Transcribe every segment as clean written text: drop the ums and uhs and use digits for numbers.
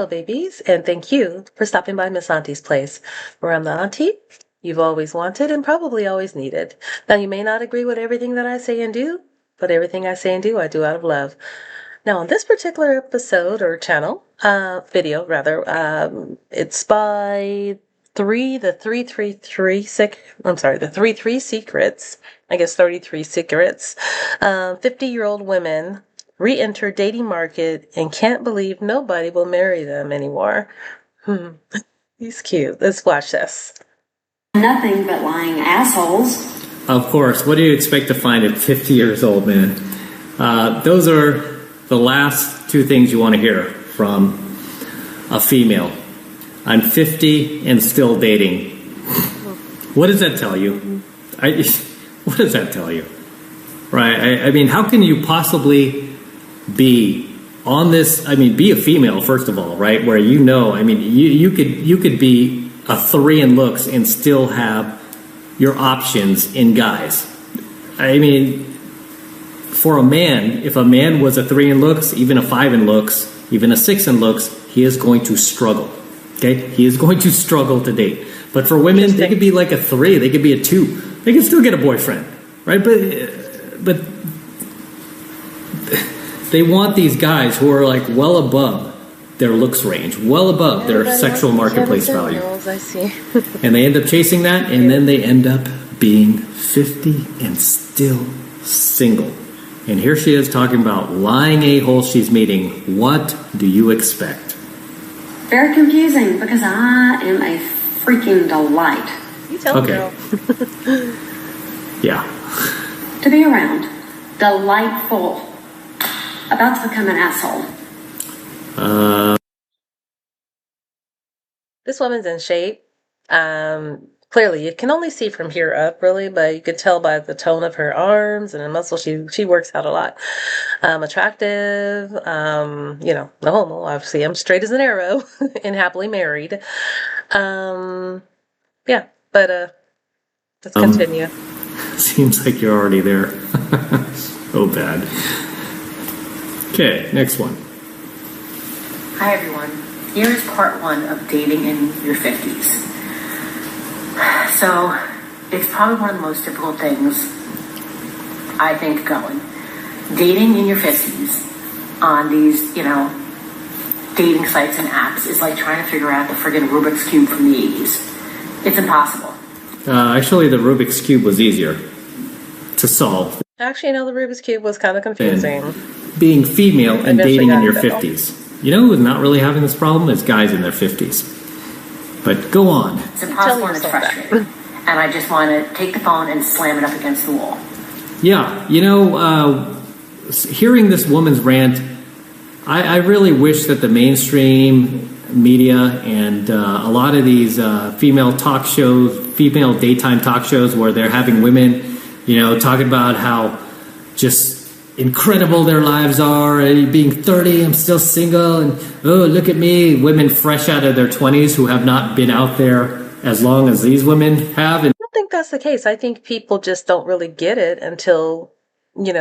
babies, and thank you for stopping by Miss Auntie's place, where I'm the auntie you've always wanted and probably always needed. Now, you may not agree with everything that I say and do, but everything I say and do, I do out of love. Now, on this particular episode or channel, video rather, it's by the 33 secrets, I guess 33 secrets. 50-year-old women re-enter dating market and can't believe nobody will marry them anymore. He's cute. Let's watch this. Nothing but lying assholes. Of course. What do you expect to find at 50 years old, man? Those are the last two things you want to hear from a female. I'm 50 and still dating. What does that tell you? What does that tell you? Right? I mean, how can you possibly be on this? I mean, be a female, first of all, right? Where you could be a 3 in looks and still have your options in guys. I mean, for a man, if a man was a 3 in looks, even a 5 in looks, even a 6 in looks, he is going to struggle. Okay? He is going to struggle to date. But for women, they could be like a 3, they could be a 2. They can still get a boyfriend, right? But they want these guys who are like well above their looks range, well above their sexual marketplace value. I see. And they end up chasing that, and then they end up being 50 and still single. And here she is talking about lying a-holes she's meeting. What do you expect? Very confusing because I am a freaking delight. You tell me, girl. Yeah. To be around. Delightful. About to become an asshole. This woman's in shape. Clearly, you can only see from here up, really, but you could tell by the tone of her arms and the muscle. She works out a lot. Attractive. No homo. Obviously, I'm straight as an arrow and happily married. But let's continue. Seems like you're already there. So bad. Okay, next one. Hi everyone. Here is part 1 of dating in your 50s. So, it's probably one of the most difficult things, I think, going. Dating in your 50s on these, dating sites and apps is like trying to figure out the friggin' Rubik's Cube from the 80s. It's impossible. Actually, the Rubik's Cube was easier to solve. Actually, the Rubik's Cube was kind of confusing. Being female and dating in your 50s. You know who's not really having this problem? Is guys in their 50s. But go on. It's impossible and it's frustrating. And I just want to take the phone and slam it up against the wall. Yeah, hearing this woman's rant, I really wish that the mainstream media and a lot of these female daytime talk shows where they're having women, talking about how just incredible their lives are, being 30, I'm still single, and oh, look at me, women fresh out of their 20s who have not been out there as long as these women have. And I don't think that's the case. I think people just don't really get it until, you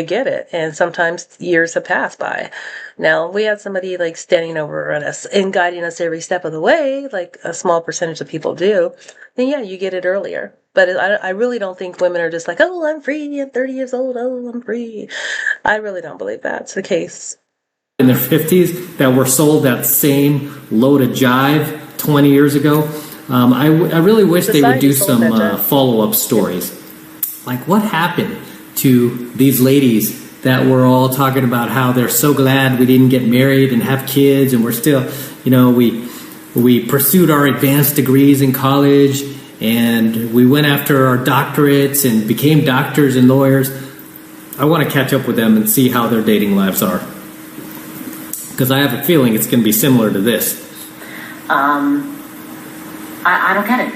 get it. And sometimes years have passed by. Now, we had somebody like standing over at us and guiding us every step of the way, like a small percentage of people do, then yeah, you get it earlier. But I really don't think women are just like, oh, I'm free, I'm 30 years old, oh, I'm free. I really don't believe that's the case. In their 50s that were sold that same load of jive 20 years ago. I really wish they would do some follow-up stories. Like, what happened to these ladies that were all talking about how they're so glad we didn't get married and have kids, and we're still, we pursued our advanced degrees in college, and we went after our doctorates and became doctors and lawyers. I want to catch up with them and see how their dating lives are. Because I have a feeling it's going to be similar to this. I don't get it.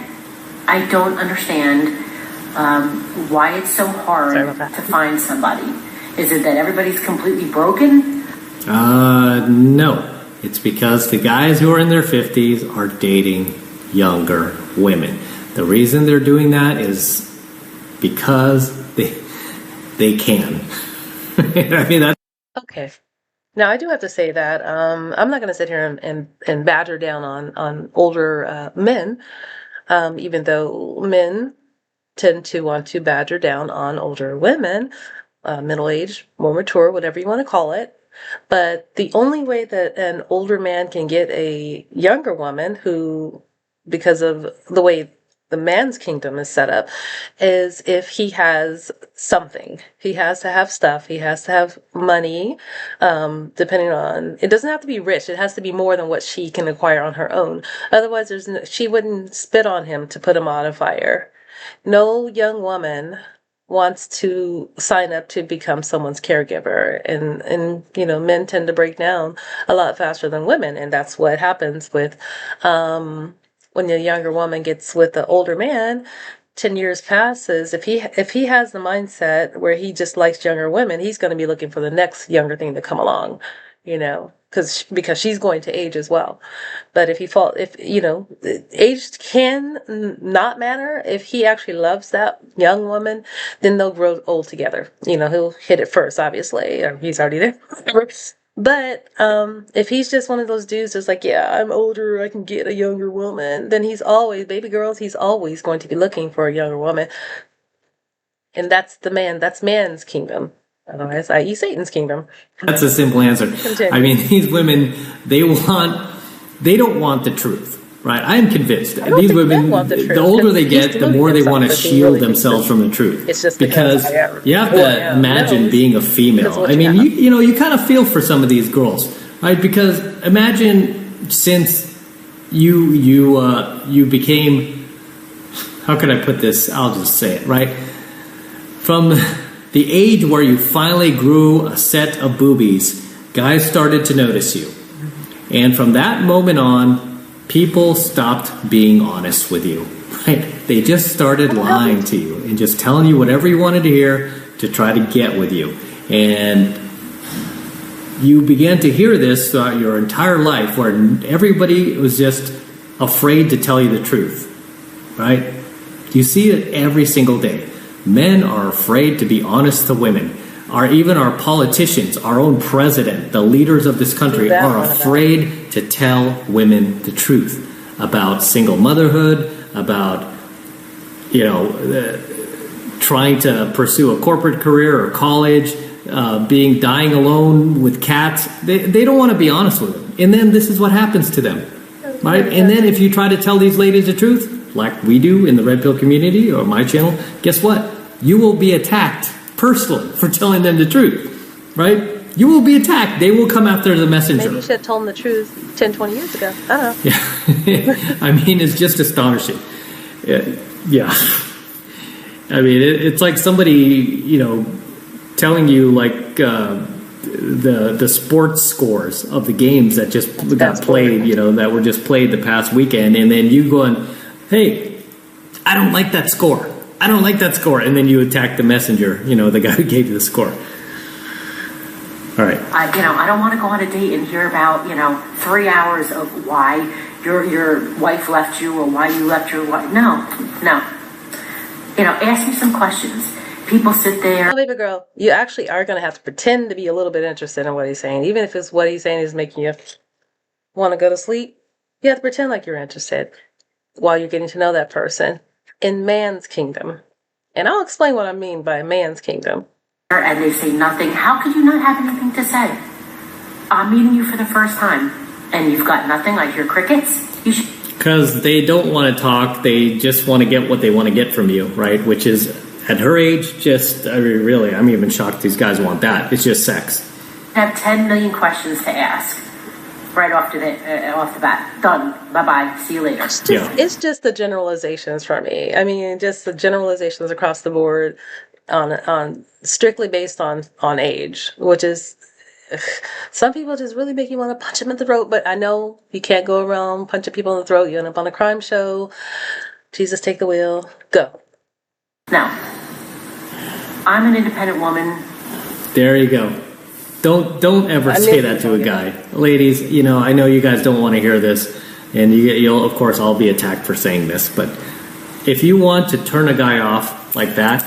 I don't understand why it's so hard to find somebody. Is it that everybody's completely broken? No. It's because the guys who are in their 50s are dating younger women. The reason they're doing that is because they can. I mean, that's... Okay. Now, I do have to say that I'm not going to sit here and badger down on older men, even though men tend to want to badger down on older women, middle-aged, more mature, whatever you want to call it. But the only way that an older man can get a younger woman who, because of the way the man's kingdom is set up, is if he has something. He has to have stuff. He has to have money, depending on, it doesn't have to be rich. It has to be more than what she can acquire on her own. Otherwise, she wouldn't spit on him to put him on a fire. No young woman wants to sign up to become someone's caregiver, and men tend to break down a lot faster than women, and that's what happens with when the younger woman gets with the older man. 10 years passes, if he has the mindset where he just likes younger women, he's going to be looking for the next younger thing to come along, because she's going to age as well. But if age can not matter. If he actually loves that young woman, then they'll grow old together. He'll hit it first, obviously, or he's already there. But if he's just one of those dudes that's like, yeah, I'm older, I can get a younger woman, then he's always going to be looking for a younger woman. And that's man's kingdom. Otherwise, i.e. Satan's kingdom. That's a simple answer. Continue. I mean, these women, they don't want the truth, right? I'm convinced. These women, the older they get, the more they want to shield themselves from the truth. It's just because you have to imagine being a female. I mean, you kind of feel for some of these girls, right? Because imagine since you became, how can I put this? I'll just say it, right? From the age where you finally grew a set of boobies, guys started to notice you. And from that moment on, people stopped being honest with you, right? They just started lying to you and just telling you whatever you wanted to hear to try to get with you. And you began to hear this throughout your entire life, where everybody was just afraid to tell you the truth, right? You see it every single day. Men are afraid to be honest to women. Even our politicians, our own president, the leaders of this country are afraid to tell women the truth about single motherhood, about trying to pursue a corporate career or college, dying alone with cats. They don't want to be honest with them. And then this is what happens to them, right? And then if you try to tell these ladies the truth, like we do in the Red Pill community or my channel, guess what? You will be attacked personally for telling them the truth, right? You will be attacked. They will come after the messenger. Maybe you should have told them the truth 10, 20 years ago. I don't know. Yeah. I mean, it's just astonishing. Yeah. I mean, it's like somebody, telling you like the sports scores of the games that just got played, that were just played the past weekend. And then you going, hey, I don't like that score. I don't like that score. And then you attack the messenger, the guy who gave you the score. All right. I don't want to go on a date and hear about, 3 hours of why your wife left you or why you left your wife. No. Ask me some questions. People sit there. Oh, baby girl, you actually are going to have to pretend to be a little bit interested in what he's saying. Even if it's what he's saying is making you want to go to sleep, you have to pretend like you're interested while you're getting to know that person. In man's kingdom. And I'll explain what I mean by man's kingdom. And they say nothing. How could you not have anything to say? I'm meeting you for the first time and you've got nothing. I hear crickets. Because they don't want to talk. They just want to get what they want to get from you, right? Which is, at her age, I'm even shocked these guys want that. It's just sex. I have 10 million questions to ask. Right off the bat. Done. Bye-bye. See you later. It's just the generalizations for me. I mean, just the generalizations across the board on strictly based on age, which is, some people just really make you want to punch them in the throat, but I know you can't go around punching people in the throat. You end up on a crime show. Jesus, take the wheel. Go. Now, I'm an independent woman. There you go. Don't ever say that to a guy. Ladies, I know you guys don't want to hear this, and you'll, of course, all be attacked for saying this, but if you want to turn a guy off like that,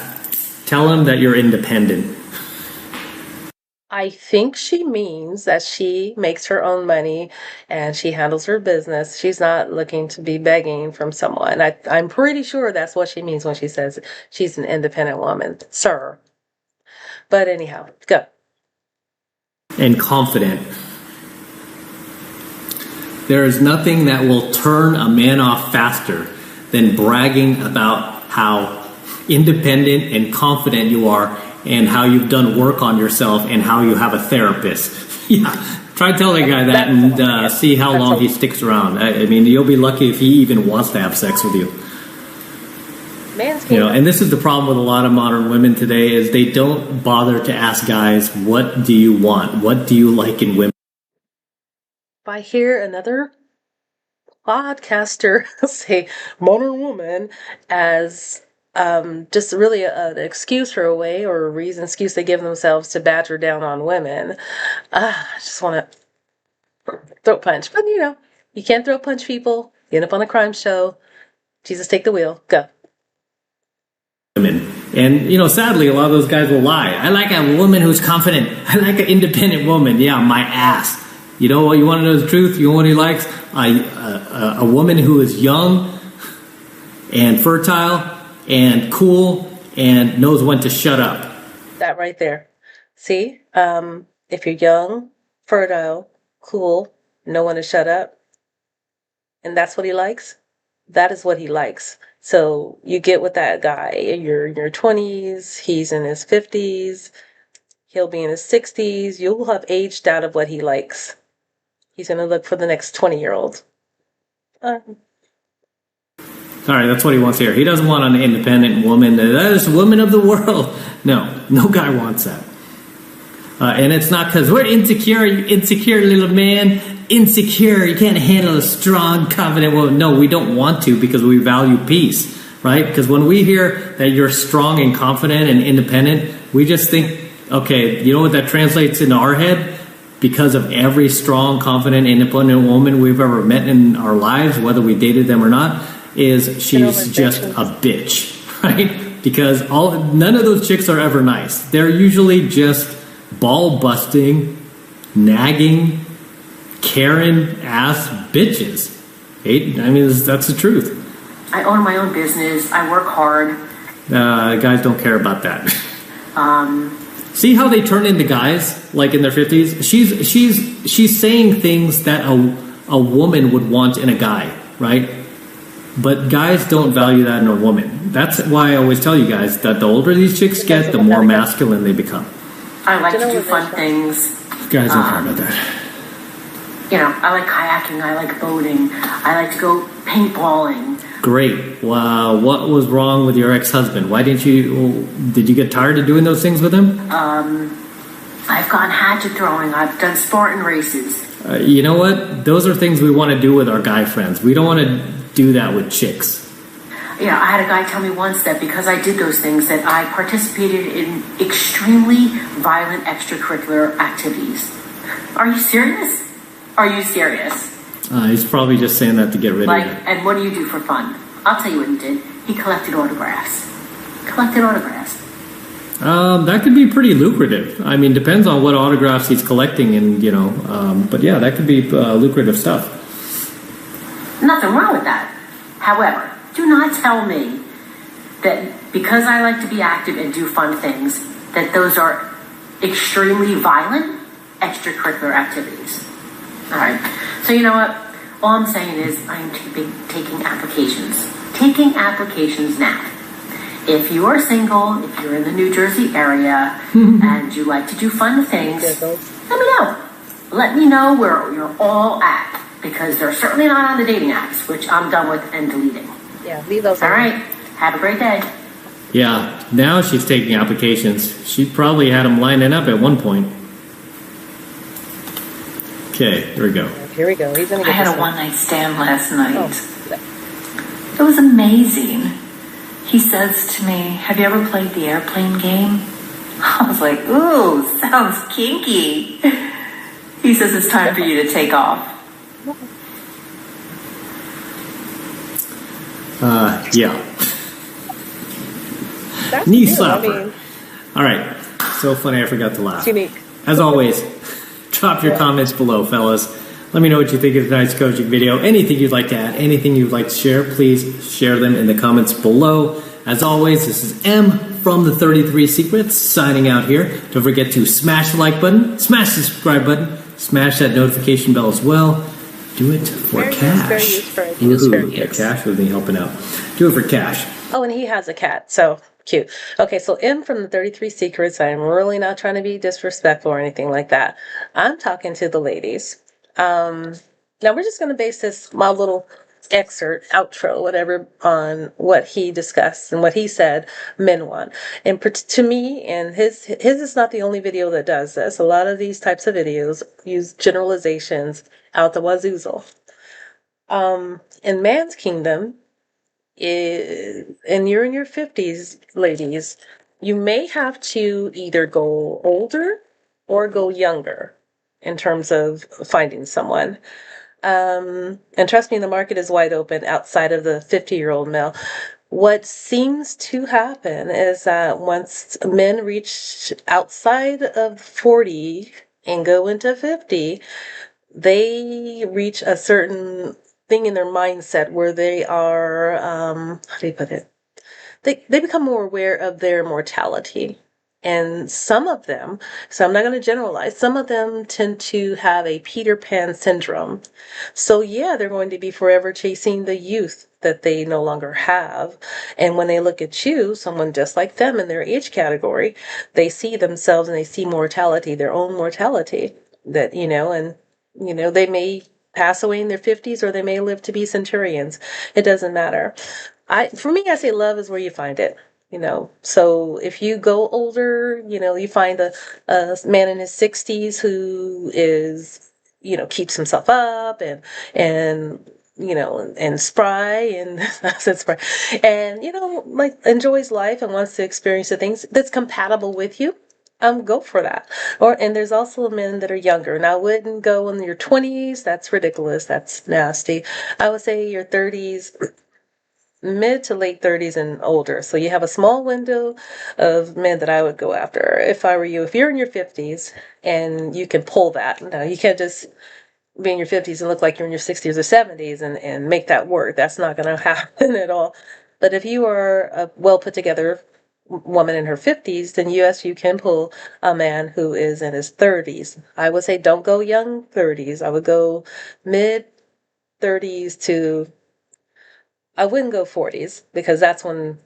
tell him that you're independent. I think she means that she makes her own money and she handles her business. She's not looking to be begging from someone. I'm pretty sure that's what she means when she says she's an independent woman, sir. But anyhow, go. And confident. There is nothing that will turn a man off faster than bragging about how independent and confident you are and how you've done work on yourself and how you have a therapist. Yeah, try to tell that guy that and see how long he sticks around. I mean, you'll be lucky if he even wants to have sex with you. And this is the problem with a lot of modern women today is they don't bother to ask guys, what do you want? What do you like in women? If I hear another podcaster say modern woman as just really an excuse or a way or a excuse they give themselves to badger down on women, I just want to throat punch. But you can't throat punch people. You end up on a crime show. Jesus, take the wheel. Go. Women. And, sadly, a lot of those guys will lie. I like a woman who's confident. I like an independent woman. Yeah, my ass. You know what? You want to know the truth? You know what he likes? A woman who is young and fertile and cool and knows when to shut up. That right there. See? If you're young, fertile, cool, know when to shut up, and that's what he likes, that is what he likes. So you get with that guy. You're in your 20s, he's in his 50s, he'll be in his 60s. You will have aged out of what he likes. He's going to look for the next 20-year-old. Sorry, that's what he wants here. He doesn't want an independent woman. That is woman of the world. No guy wants that. And it's not because we're insecure, you insecure little man. Insecure, you can't handle a strong, confident woman. No, we don't want to because we value peace, right? Because when we hear that you're strong and confident and independent, we just think, okay, you know what that translates into our head? Because of every strong, confident, independent woman we've ever met in our lives, whether we dated them or not, is she's just a bitch, right? Because none of those chicks are ever nice. They're usually just ball-busting, nagging, Karen-ass bitches. I mean, that's the truth. I own my own business. I work hard. Guys don't care about that. See how they turn into guys, like in their 50s? She's saying things that a woman would want in a guy, right? But guys don't value that in a woman. That's why I always tell you guys that the older these chicks get, the more masculine they become. I like to do fun things. Guys don't care about that. I like kayaking. I like boating. I like to go paintballing. Great. Wow. What was wrong with your ex-husband? Why did you get tired of doing those things with him? I've gone hatchet throwing. I've done Spartan races. You know what? Those are things we want to do with our guy friends. We don't want to do that with chicks. I had a guy tell me once that because I did those things that I participated in extremely violent extracurricular activities. Are you serious? Are you serious? He's probably just saying that to get rid of you. And what do you do for fun? I'll tell you what he did. He collected autographs. That could be pretty lucrative. I mean, depends on what autographs he's collecting and, but yeah, that could be lucrative stuff. Nothing wrong with that. However, do not tell me that because I like to be active and do fun things, that those are extremely violent extracurricular activities. All right. So you know what? All I'm saying is I am taking applications. Taking applications now. If you are single, if you're in the New Jersey area, and you like to do fun things, let me know. Let me know where you're all at. Because they're certainly not on the dating apps, which I'm done with and deleting. Yeah, leave those. All right. Have a great day. Yeah, now she's taking applications. She probably had them lining up at one point. Okay, here we go. Here we go. He's gonna get I had this a one-night stand last night. Oh. It was amazing. He says to me, "Have you ever played the airplane game?" I was like, "Ooh, sounds kinky." He says, "It's time for you to take off." Yeah. That's Knee cute. slapper. All right. So funny, I forgot to laugh. It's unique. As always, drop your comments below, fellas. Let me know what you think of tonight's coaching video. Anything you'd like to add, anything you'd like to share, please share them in the comments below. As always, this is M from the 33 Secrets signing out here. Don't forget to smash the like button, smash the subscribe button, smash that notification bell as well. Do it for cash. Fair use. Yeah, cash with me helping out. Do it for cash. Oh, and he has a cat, so cute. Okay, so M from the 33 Secrets. I'm really not trying to be disrespectful or anything like that. I'm talking to the ladies. Now we're just going to base this, my little excerpt, outro, whatever, on what he discussed and what he said men want. And to me, and his is not the only video that does this. A lot of these types of videos use generalizations out the wazoozle. In man's kingdom, and you're in your 50s, ladies, you may have to either go older or go younger in terms of finding someone. And trust me, the market is wide open outside of the 50-year-old male. What seems to happen is that once men reach outside of 40 and go into 50, they reach a certain thing in their mindset where they are, how do you put it? They become more aware of their mortality. And some of them, so I'm not going to generalize, some of them tend to have a Peter Pan syndrome. So yeah, they're going to be forever chasing the youth that they no longer have. And when they look at you, someone just like them in their age category, they see themselves and they see mortality, their own mortality, that, and, they may pass away in their 50s or they may live to be centurions. It doesn't matter. For me, I say love is where you find it. So if you go older, you find a man in his 60s who is, keeps himself up and and spry and I said spry, and like enjoys life and wants to experience the things that's compatible with you. Go for that. And there's also men that are younger. Now, I wouldn't go in your 20s. That's ridiculous. That's nasty. I would say your 30s, mid to late 30s and older. So you have a small window of men that I would go after if I were you. If you're in your 50s and you can pull that, now you can't just be in your 50s and look like you're in your 60s or 70s and make that work. That's not going to happen at all. But if you are a well put together woman in her 50s, then yes, you can pull a man who is in his 30s. I would say don't go young 30s. I would go mid 30s to, I wouldn't go 40s because that's when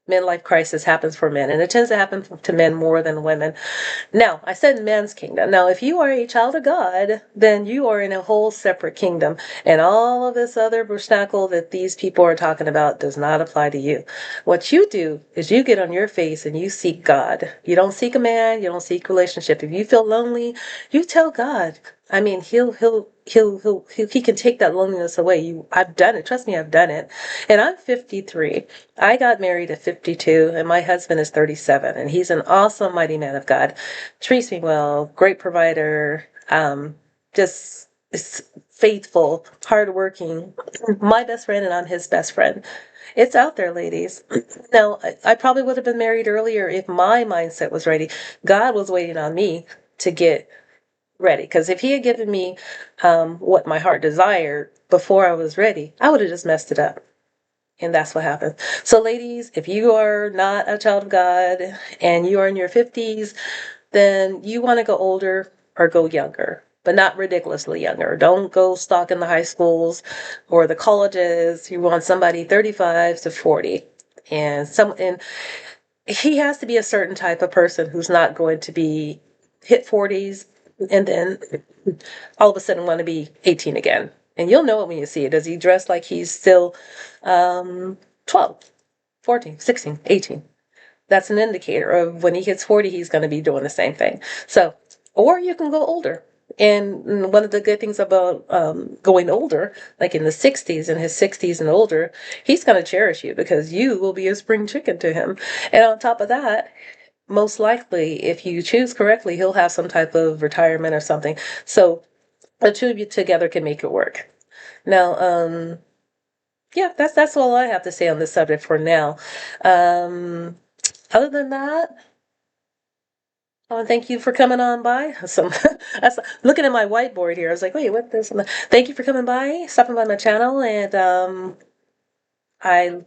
midlife crisis happens for men, and it tends to happen to men more than women. Now, I said man's kingdom. Now, if you are a child of God, then you are in a whole separate kingdom, and all of this other bruschnackle that these people are talking about does not apply to you. What you do is you get on your face and you seek God. You don't seek a man, you don't seek relationship. If you feel lonely, you tell God. I mean, he can take that loneliness away. I've done it. Trust me, I've done it. And I'm 53. I got married at 52, and my husband is 37, and he's an awesome, mighty man of God. Treats me well, great provider, just is faithful, hardworking, my best friend, and I'm his best friend. It's out there, ladies. Now, I probably would have been married earlier if my mindset was ready. God was waiting on me to get ready, because if he had given me what my heart desired before I was ready, I would have just messed it up. And that's what happened. So ladies, if you are not a child of God and you are in your 50s, then you want to go older or go younger, but not ridiculously younger. Don't go stalking the high schools or the colleges. You want somebody 35 to 40. And he has to be a certain type of person who's not going to be hit 40s and then all of a sudden want to be 18 again. And you'll know it when you see it. Does he dress like he's still 12, 14, 16, 18? That's an indicator of when he hits 40, he's going to be doing the same thing. So, or you can go older. And one of the good things about going older, like in the 60s, in his 60s and older, he's going to cherish you because you will be a spring chicken to him. And on top of that, most likely, if you choose correctly, he'll have some type of retirement or something. So the two of you together can make it work. Now, yeah, that's all I have to say on this subject for now. Other than that, Oh, and thank you for coming on by. Some, looking at my whiteboard here. I was like, wait, what this? Thank you for coming by, stopping by my channel, and I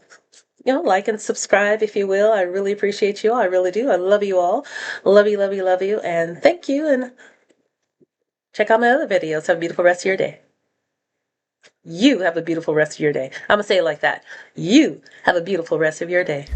like and subscribe if you will. I really appreciate you all. I really do. I love you all. Love you, love you, love you, and thank you. And check out my other videos. Have a beautiful rest of your day. You have a beautiful rest of your day. I'm gonna say it like that. You have a beautiful rest of your day.